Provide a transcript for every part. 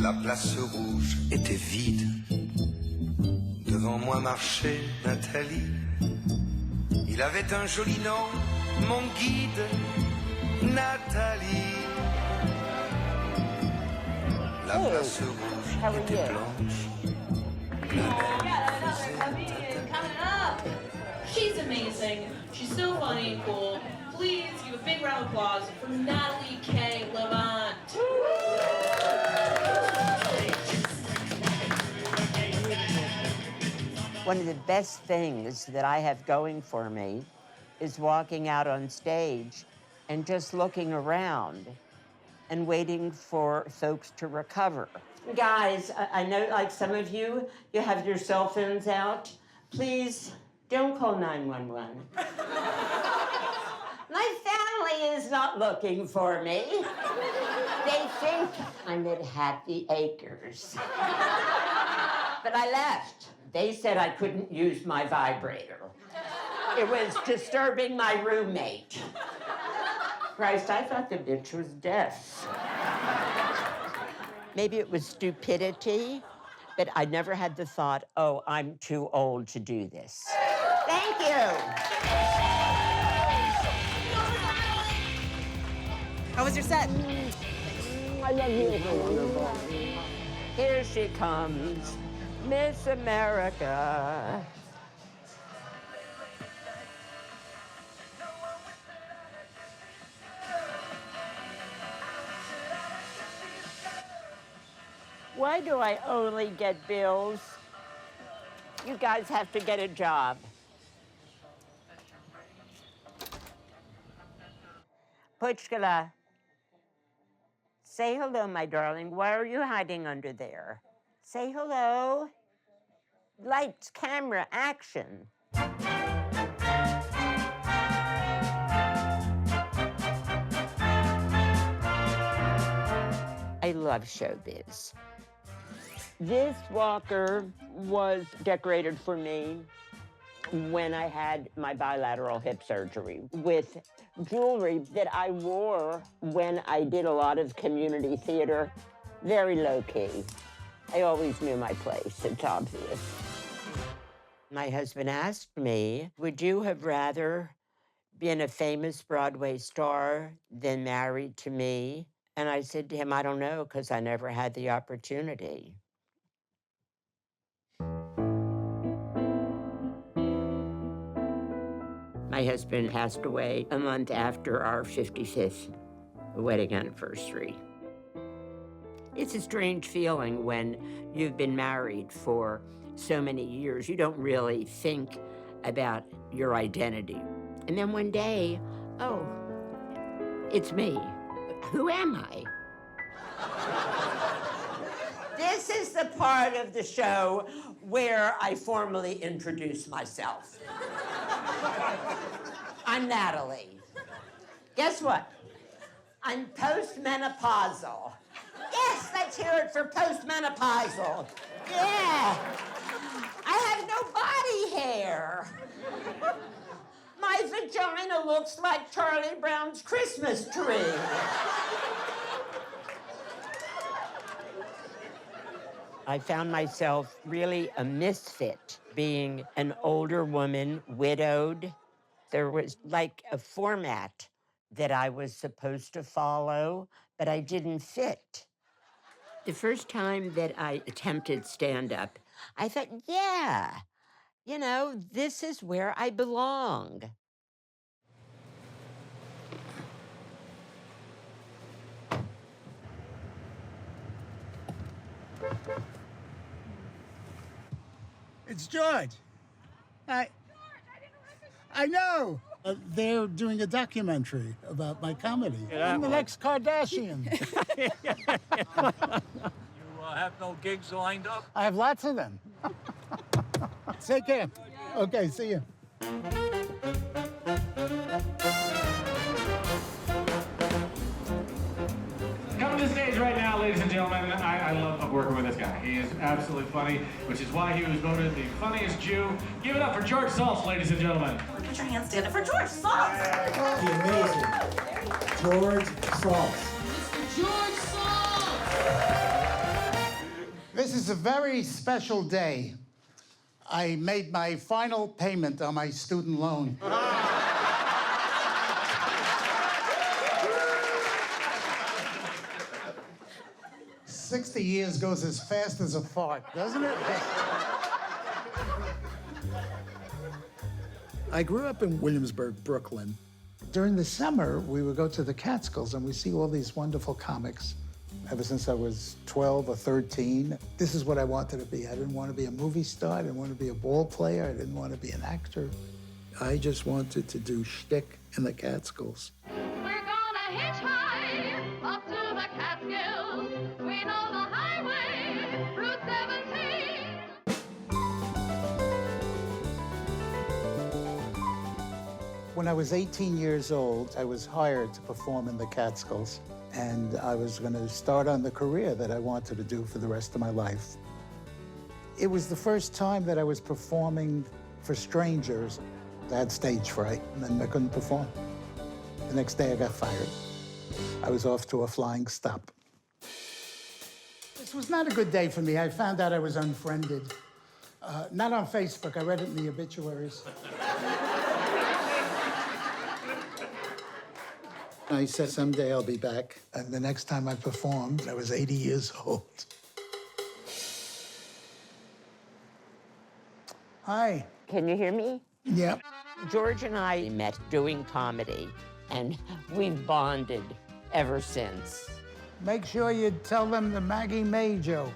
La place rouge était vide. Devant moi marchait Nathalie. Il avait un joli nom, mon guide, Nathalie. La place rouge était blanche. Coming up. She's amazing. She's so funny and cool. Please give a big round of applause for Natalie K. Levant. One of the best things that I have going for me is walking out on stage and just looking around and waiting for folks to recover. Guys, I know like some of you have your cell phones out. Please don't call 911. My family is not looking for me. They think I'm at Happy Acres. But I left. They said I couldn't use my vibrator. It was disturbing my roommate. Christ, I thought the bitch was deaf. Maybe it was stupidity, but I never had the thought, oh, I'm too old to do this. Thank you. How was your set? I love you. Here she comes, Miss America. Why do I only get bills? You guys have to get a job. Puchkala, say hello, my darling. Why are you hiding under there? Say hello. Lights, camera, action. I love showbiz. This walker was decorated for me when I had my bilateral hip surgery with jewelry that I wore when I did a lot of community theater, very low-key. I always knew my place, it's obvious. My husband asked me, would you have rather been a famous Broadway star than married to me? And I said to him, I don't know, because I never had the opportunity. My husband passed away a month after our 55th wedding anniversary. It's a strange feeling when you've been married for so many years. You don't really think about your identity. And then one day, oh, it's me. Who am I? This is the part of the show where I formally introduce myself. I'm Natalie. Guess what? I'm postmenopausal. Yes, let's hear it for postmenopausal. Yeah. I have no body hair. My vagina looks like Charlie Brown's Christmas tree. I found myself really a misfit, being an older woman, widowed. There was like a format that I was supposed to follow, but I didn't fit. The first time that I attempted stand-up, I thought, yeah, you know, this is where I belong. It's George. I know. They're doing a documentary about my comedy. I'm the next Kardashian. You have no gigs lined up? I have lots of them. Take care. Okay, see you. Coming to the stage right now, ladies and gentlemen, I love working with this guy. He is absolutely funny, which is why he was voted the funniest Jew. Give it up for George Saltz, ladies and gentlemen. Put your hands together for George Saltz. The amazing George Saltz. Mr. George Saltz! This is a very special day. I made my final payment on my student loan. 60 years goes as fast as a fart, doesn't it? I grew up in Williamsburg, Brooklyn. During the summer, we would go to the Catskills and we see all these wonderful comics. Ever since I was 12 or 13, this is what I wanted to be. I didn't want to be a movie star. I didn't want to be a ball player. I didn't want to be an actor. I just wanted to do shtick in the Catskills. We're gonna hitchhike up to the Catskills. We know the highway, Route 17. When I was 18 years old, I was hired to perform in the Catskills. And I was going to start on the career that I wanted to do for the rest of my life. It was the first time that I was performing for strangers. I had stage fright, and I couldn't perform. The next day, I got fired. I was off to a flying stop. This was not a good day for me. I found out I was unfriended. Not on Facebook. I read it in the obituaries. I said, someday I'll be back. And the next time I performed, I was 80 years old. Hi. Can you hear me? Yep. George and I met doing comedy, and we've bonded ever since. Make sure you tell them the Maggie May joke.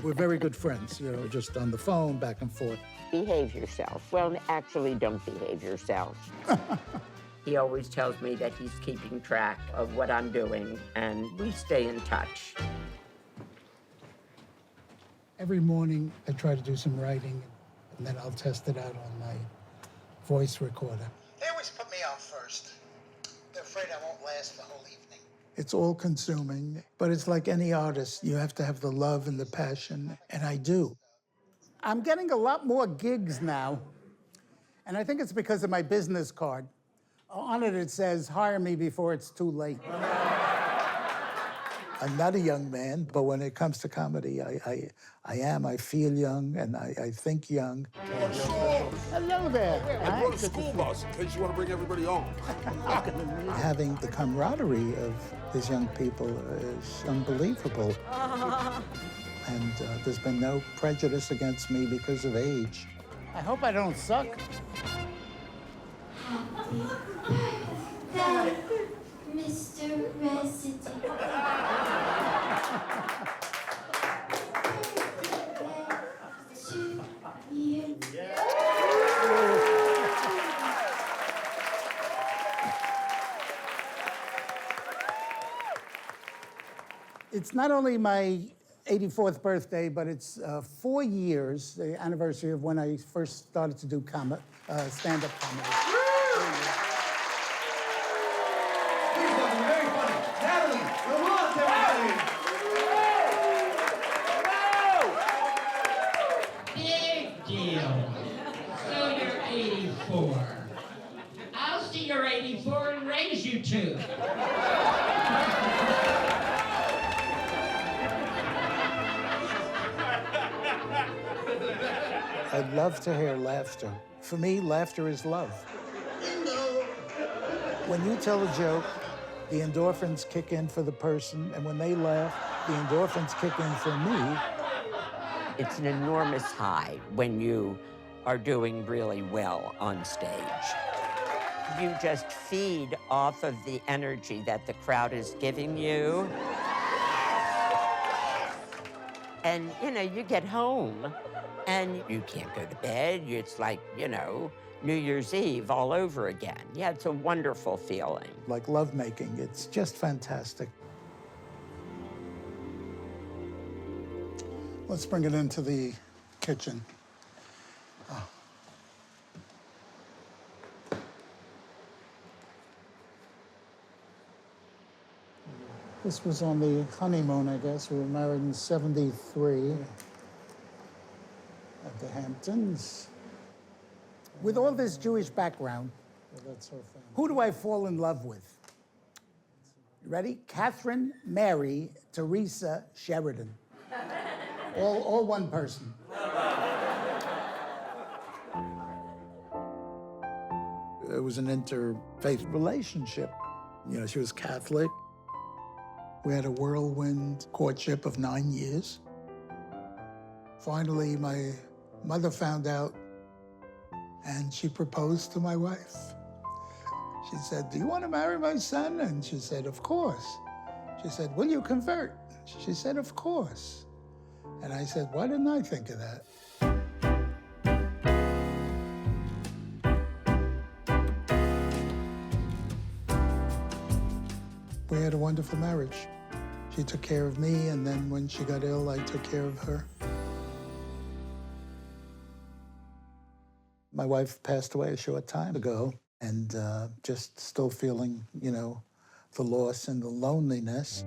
We're very good friends, you know, just on the phone, back and forth. Behave yourself. Well, actually, don't behave yourself. He always tells me that he's keeping track of what I'm doing, and we stay in touch. Every morning, I try to do some writing, and then I'll test it out on my voice recorder. They always put me on first. They're afraid I won't last the whole evening. It's all-consuming, but it's like any artist. You have to have the love and the passion, and I do. I'm getting a lot more gigs now, and I think it's because of my business card. On it, it says, hire me before it's too late. I'm not a young man, but when it comes to comedy, I am. I feel young, and I think young. Hello there. I brought a school bus in case you want to bring everybody home. Having the camaraderie of these young people is unbelievable. And there's been no prejudice against me because of age. I hope I don't suck. That, Mr. Resident. It's not only my 84th birthday, but it's 4 years, the anniversary of when I first started to do stand-up comedy. Big deal. So you're 84. I'll see you're 84 and raise you two. I'd love to hear laughter. For me, laughter is love. When you tell a joke, the endorphins kick in for the person, and when they laugh, the endorphins kick in for me. It's an enormous high when you are doing really well on stage. You just feed off of the energy that the crowd is giving you. And, you know, you get home and you can't go to bed. It's like, you know, New Year's Eve all over again. Yeah, it's a wonderful feeling. Like lovemaking, it's just fantastic. Let's bring it into the kitchen. Oh. This was on the honeymoon, I guess. We were married in '73 at the Hamptons. With all this Jewish background, who do I fall in love with? You ready? Catherine Mary Teresa Sheridan. All one person. It was an interfaith relationship. You know, she was Catholic. We had a whirlwind courtship of 9 years. Finally, my mother found out, and she proposed to my wife. She said, "Do you want to marry my son?" And she said, "Of course." She said, "Will you convert?" She said, "Of course." And I said, "Why didn't I think of that?" We had a wonderful marriage. She took care of me, and then when she got ill, I took care of her. My wife passed away a short time ago, and just still feeling, you know, the loss and the loneliness.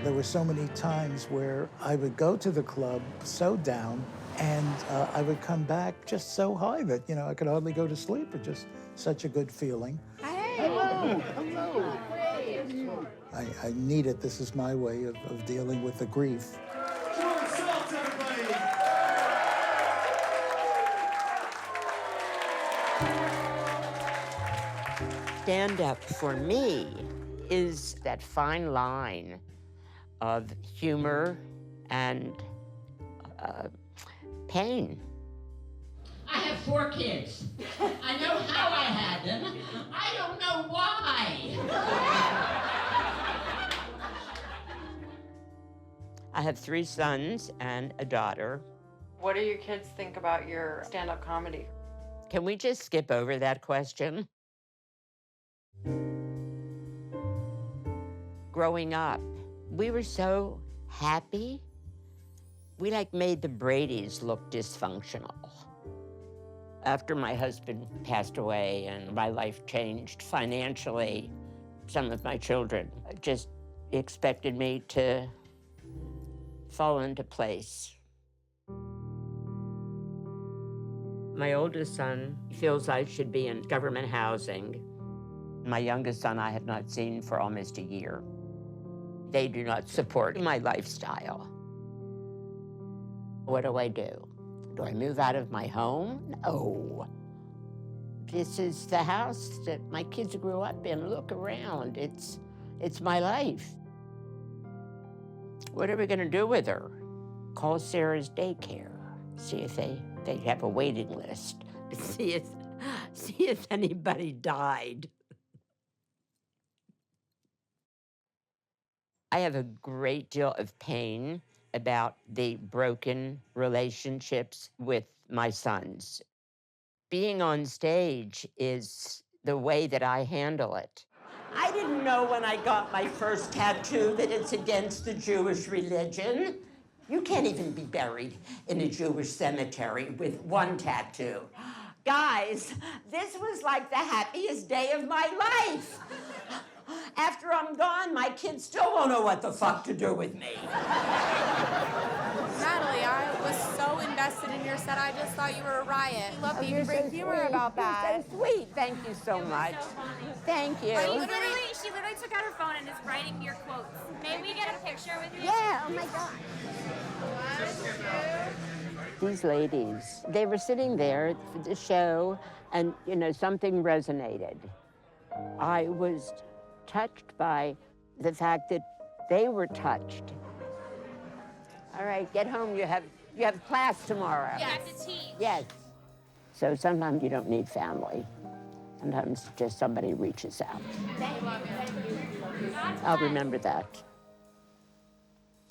There were so many times where I would go to the club so down, and I would come back just so high that, you know, I could hardly go to sleep. It just such a good feeling. Hey. Hello. Hello. I need it. This is my way of dealing with the grief. Stand-up for me is that fine line of humor and pain. I have 4 kids. I know how I had them. I don't know why. I have 3 sons and a daughter. What do your kids think about your stand-up comedy? Can we just skip over that question? Growing up, we were so happy. We made the Bradys look dysfunctional. After my husband passed away and my life changed financially, some of my children just expected me to fall into place. My oldest son feels I should be in government housing. My youngest son I have not seen for almost a year. They do not support my lifestyle. What do I do? Do I move out of my home? No. This is the house that my kids grew up in. Look around. It's my life. What are we going to do with her? Call Sarah's daycare. See if they have a waiting list. See if anybody died. I have a great deal of pain about the broken relationships with my sons. Being on stage is the way that I handle it. I didn't know when I got my first tattoo that it's against the Jewish religion. You can't even be buried in a Jewish cemetery with 1 tattoo. Guys, this was like the happiest day of my life. After I'm gone, my kids still won't know what the fuck to do with me. Natalie, I was so invested in your set. I just thought you were a riot. Love that you bring humor about that. You're so sweet. Thank you so much. Thank you. She literally took out her phone and is writing your quotes. May we get a picture with you? Yeah, oh my God. These ladies, they were sitting there for the show and, you know, something resonated. I was touched by the fact that they were touched. All right, get home. You have class tomorrow. You have to teach. Yes. So sometimes you don't need family. Sometimes just somebody reaches out. Thank you. I'll remember that.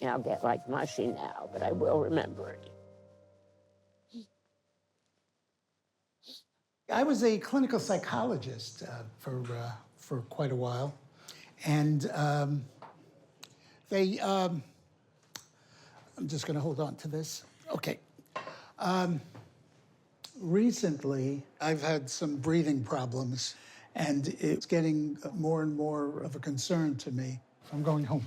I'll get mushy now, but I will remember it. I was a clinical psychologist for quite a while, and I'm just going to hold on to this. Okay. Recently, I've had some breathing problems, and it's getting more and more of a concern to me. I'm going home.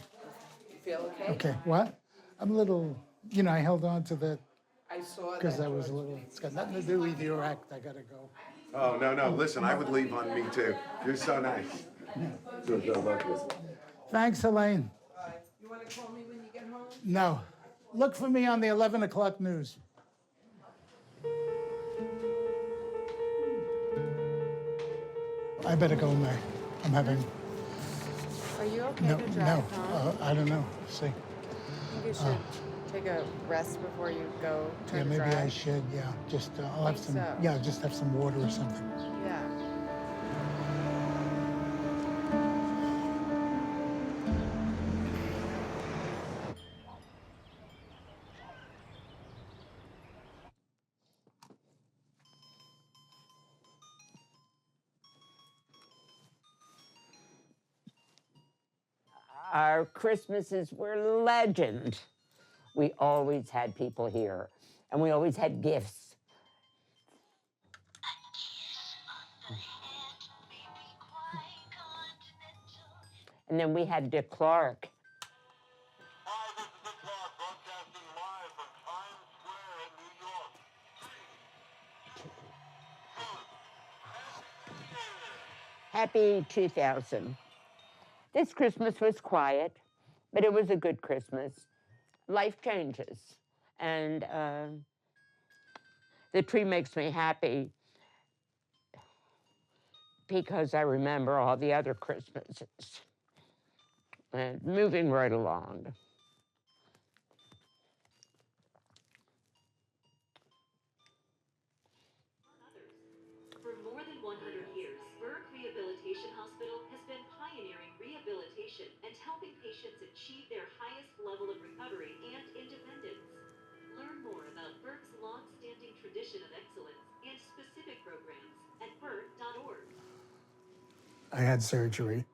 You feel okay? Okay, what? I'm a little, you know, I held on to that I saw that. because I was a little, it's got nothing to do with your act. I got to go. Oh, no. Listen, I would leave on me, too. You're so nice. Thanks, Elaine. You want to call me when you get home? No. Look for me on the 11 o'clock news. I better go, May. I'm having... Are you okay No, to drive no. home? I don't know. See. I think you should take a rest before you go try Yeah, to maybe drive. I should. Yeah, just I'll have some. so. Yeah, just have some water or something. Yeah. Our Christmases were legend. We always had people here, and we always had gifts. And then we had Dick Clark. Hi, this is Dick Clark, broadcasting live from Times Square in New York. 3, 2, Happy 2000. This Christmas was quiet, but it was a good Christmas. Life changes, and the tree makes me happy because I remember all the other Christmases. And moving right along. For more than 100 years, Burke Rehabilitation Hospital has been pioneering rehabilitation and helping patients achieve their highest level of recovery and independence. Learn more about Burke's long-standing tradition of excellence and specific programs at burke.org. I had surgery.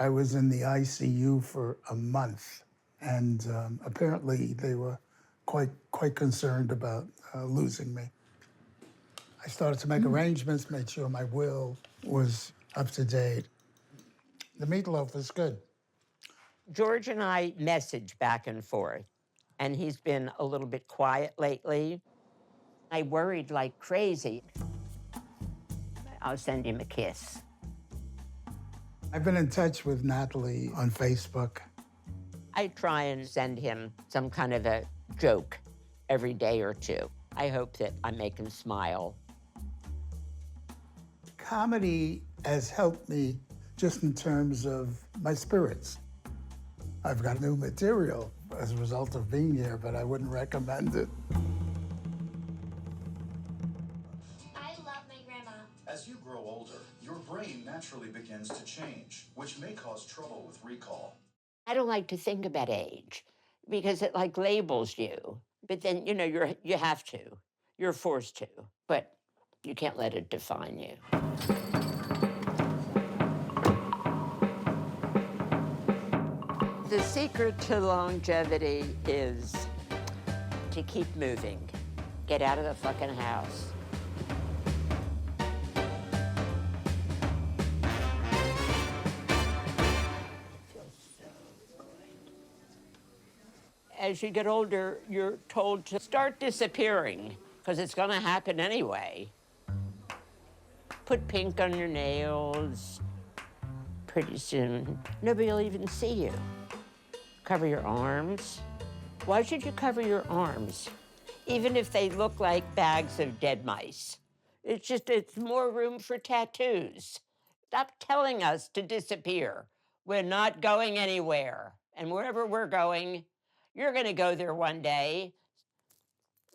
I was in the ICU for a month, and apparently they were quite concerned about losing me. I started to make arrangements, made sure my will was up to date. The meatloaf is good. George and I message back and forth, and he's been a little bit quiet lately. I worried like crazy. I'll send him a kiss. I've been in touch with Natalie on Facebook. I try and send him some kind of a joke every day or two. I hope that I make him smile. Comedy has helped me just in terms of my spirits. I've got new material as a result of being here, but I wouldn't recommend it. I love my grandma. As you grow older, your brain naturally begins to change, which may cause trouble with recall. I don't like to think about age because it like labels you. But then, you know, you have to. You're forced to. But you can't let it define you. The secret to longevity is to keep moving. Get out of the fucking house. As you get older, you're told to start disappearing because it's going to happen anyway. Put pink on your nails. Pretty soon, nobody will even see you. Cover your arms. Why should you cover your arms? Even if they look like bags of dead mice. It's more room for tattoos. Stop telling us to disappear. We're not going anywhere. And wherever we're going, you're going to go there one day.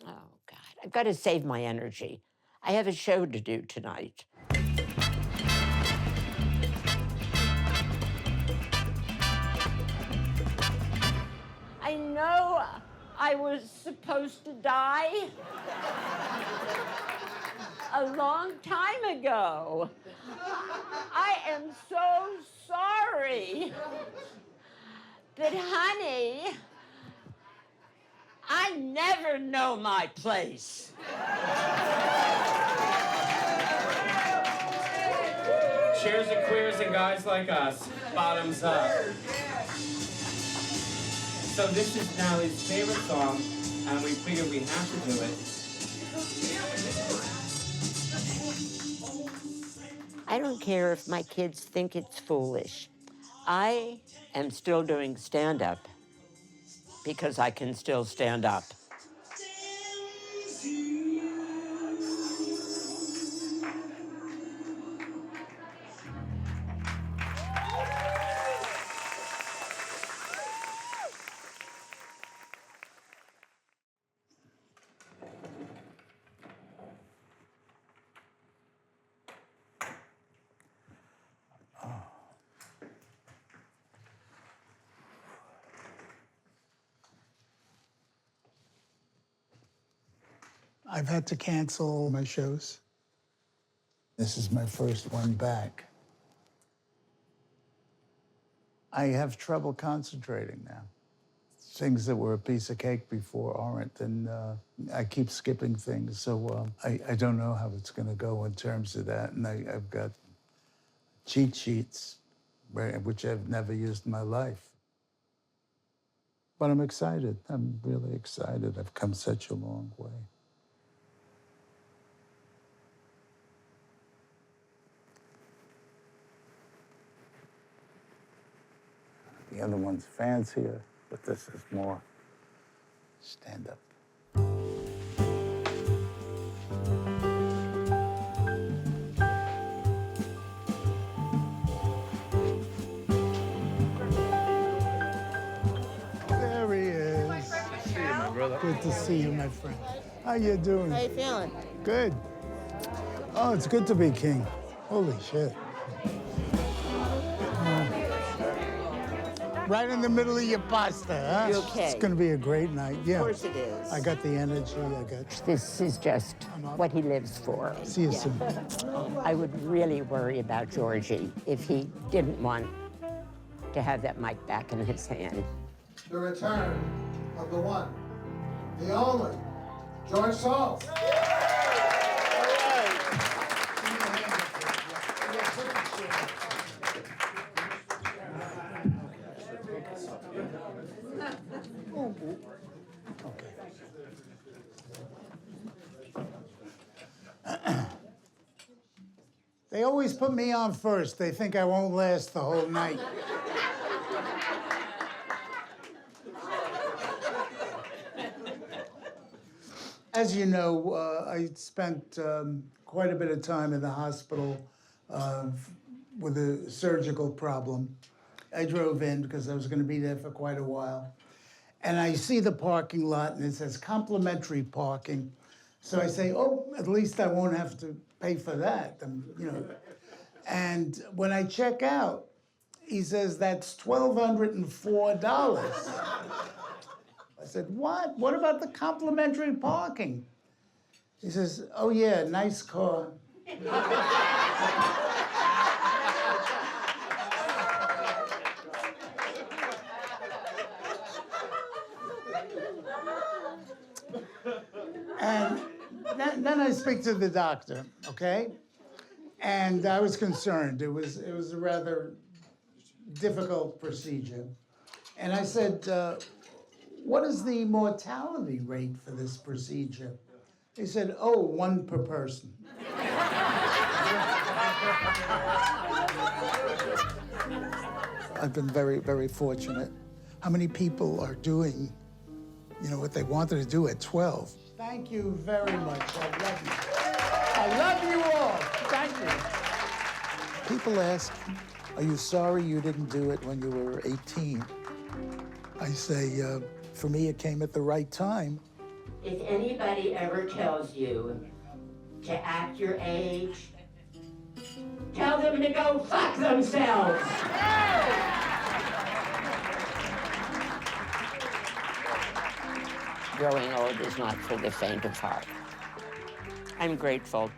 Oh, God, I've got to save my energy. I have a show to do tonight. I know I was supposed to die a long time ago. I am so sorry. But honey, I never know my place. Cheers to queers and guys like us. Bottoms up. So this is Natalie's favorite song, and we figured we have to do it. I don't care if my kids think it's foolish. I am still doing stand-up because I can still stand up. I've had to cancel my shows. This is my first one back. I have trouble concentrating now. Things that were a piece of cake before aren't, and I keep skipping things, so I don't know how it's gonna go in terms of that, and I've got cheat sheets, which I've never used in my life. But I'm excited. I'm really excited. I've come such a long way. The other one's fancier, but this is more stand-up. There he is. See you, my brother. Good to see you, my friend. How you doing? How you feeling? Good. Oh, it's good to be king. Holy shit. Right in the middle of your pasta, huh? You okay? It's gonna be a great night. Yeah. Of course it is. I got the energy. I got. This is just what he lives for. See you soon. I would really worry about Georgie if he didn't want to have that mic back in his hand. The return of the one, the only, George Saltz. They always put me on first. They think I won't last the whole night. As you know, I spent quite a bit of time in the hospital with a surgical problem. I drove in because I was going to be there for quite a while. And I see the parking lot, and it says complimentary parking. So I say, oh, at least I won't have to pay for that, you know. And when I check out, he says, that's $1,204. I said, what? What about the complimentary parking? He says, oh yeah, nice car. And then I speak to the doctor, okay? And I was concerned. It was a rather difficult procedure. And I said, what is the mortality rate for this procedure? He said, oh, 1 per person. I've been very, very fortunate. How many people are doing, you know, what they wanted to do at 12? Thank you very much. I love you. I love you all. Thank you. People ask, are you sorry you didn't do it when you were 18? I say, for me, it came at the right time. If anybody ever tells you to act your age, tell them to go fuck themselves. Growing old is not for the faint of heart. I'm grateful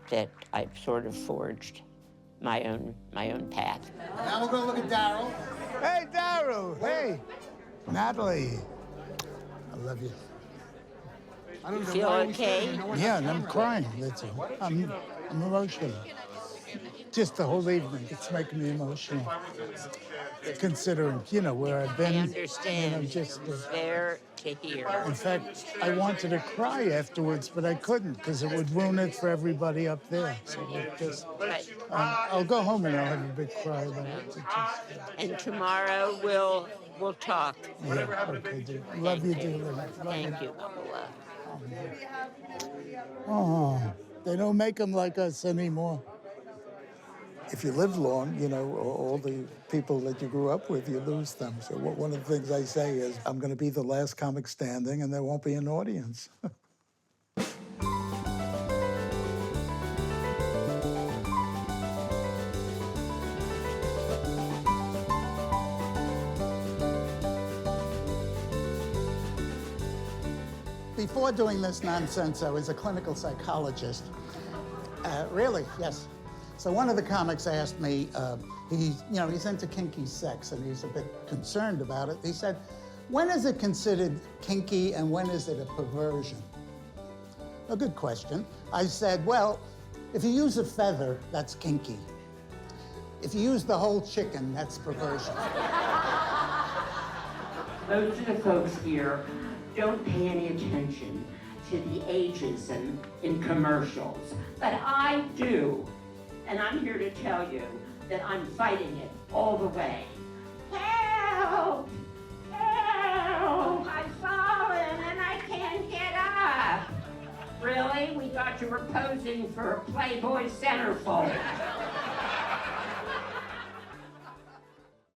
that I've sort of forged my own path. Now we're gonna look at Daryl. Hey, Daryl. Hey, Natalie. I love you. I don't know Feel why we okay? said, you know what? Yeah, and I'm crying. That's it. I'm emotional. Just the whole evening. It's making me emotional. Considering, you know, where I've been. I understand. You know, just Fair to hear. in fact, I wanted to cry afterwards, but I couldn't because it would ruin it for everybody up there. So it just, I'll go home and I'll have a big cry about it. And tomorrow we'll talk. Yeah, okay, dear. Love you, dear. Thank you, Lola. Oh, they don't make them like us anymore. If you live long, you know, all the people that you grew up with, you lose them. So one of the things I say is, I'm going to be the last comic standing, and there won't be an audience. Before doing this nonsense, I was a clinical psychologist. Really, yes. So one of the comics asked me, he's into kinky sex and he's a bit concerned about it. He said, when is it considered kinky and when is it a perversion? A good question. I said, well, if you use a feather, that's kinky. If you use the whole chicken, that's perversion. Most of the folks here don't pay any attention to the ageism in commercials, but I do. And I'm here to tell you that I'm fighting it all the way. Help! Help! I've fallen and I can't get up. Really? We thought you were posing for a Playboy centerfold.